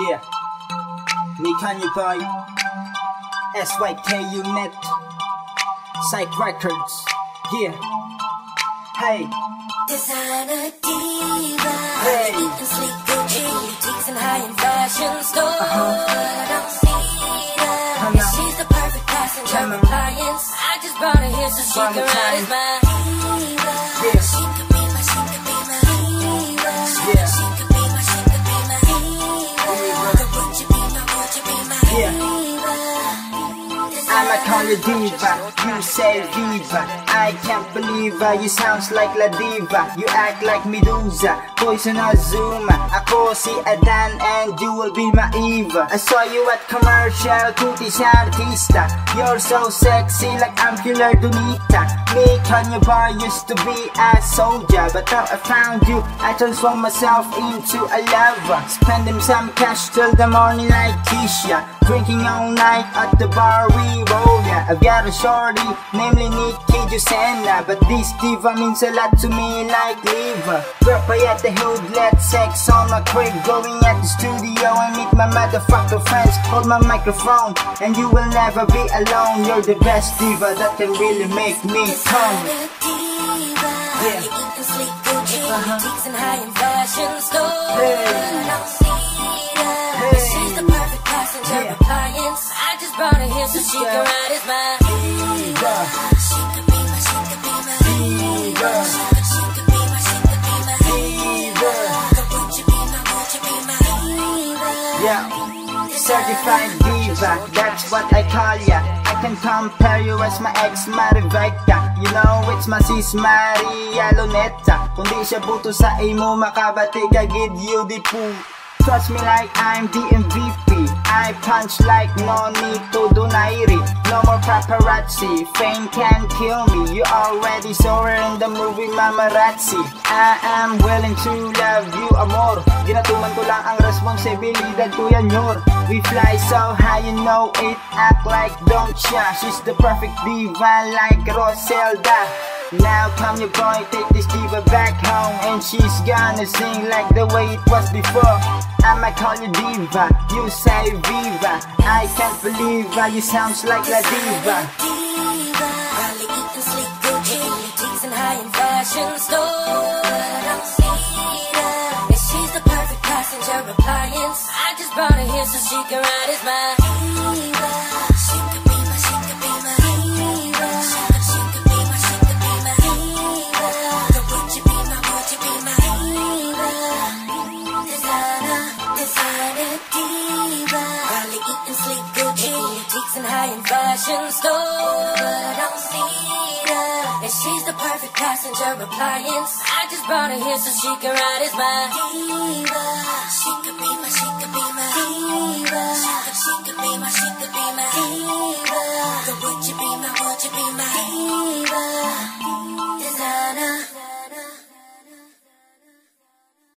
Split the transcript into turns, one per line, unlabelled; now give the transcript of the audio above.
Yeah, me Kanye Boy, SYK Unit, Psych Records. Yeah, hey.
Designer diva,
Hey.
eating sleek Gucci, boutiques and high-end fashion stores. I don't see her.
No.
She's the perfect passenger appliance. I just brought her here so she can ride as my diva.
Yeah.
She could be my, she could be my diva.
Yeah.
She could be my, she could be my diva. Would you be my, would you be my
Yeah.
diva?
I'ma call you Diva, you say Viva. I can't believe you sounds like La Diva. You act like Medusa, Poison Azuma. Ako si Adan and you will be my Eva. I saw you at commercial, kuti siya artista. You're so sexy like I'm Killer Donita. Me, Kanye Boy, used to be a soldier, but now I found you, I transform myself into a lover. Spending some cash till the morning like Keisha. Drinking all night at the bar we roll, yeah. I've got a shorty, namely Nikki Jusena, but this diva means a lot to me like liver. Drop by at the hood, let sex on my crib. Going at the studio and meet my motherfucker friends. Hold my microphone and you will never be alone. You're the best diva that can really make me come.
Yeah. You eat the sleek Gucci, boutiques and high-end fashion stores.
Hey.
I don't see her.
Hey.
She's the perfect passenger appliance. I just brought her here so she can ride as my diva. She could be my, she could be my diva. She could be my, she could be my diva. Would you be my, would you be my diva?
Yeah, certified diva, that's what I call ya. I can compare you as my ex Mariveka. You know it's my sis Maria Luneta. Kung di siya buto sa imo, makabati ka gid you di po. Trust me like I'm the MVP. I punch like no need to do nairi. No more paparazzi, fame can't kill me. You already saw her in the movie Mamarazzi. I am willing to love you, amor. Ginatuman ko lang ang responsibilidad ko yan, yor. We fly so high, you know it, act like don't ya. She's the perfect diva like Roselda. Now come your boy, take this diva back home, and she's gonna sing like the way it was before. I'ma call you Diva, you say Viva. I can't believe you sounds like La Diva.
Probably eating sleek Gucci, boutiques and high-end fashion stores. I don't see her. And she's the perfect passenger appliance. I just brought her here so she can ride as my diva. She could be my, she could be my diva. She could be my, she could be my diva. Would you be my, would you be my diva? Designer diva. Probably eating sleek Gucci, boutiques and high-end fashion stores. I don't see her. And she's the perfect passenger appliance. I just brought her here so she can ride as my diva. She could be my, she could be my diva. She could be my, she could be my diva. Would you be my, would you be my diva?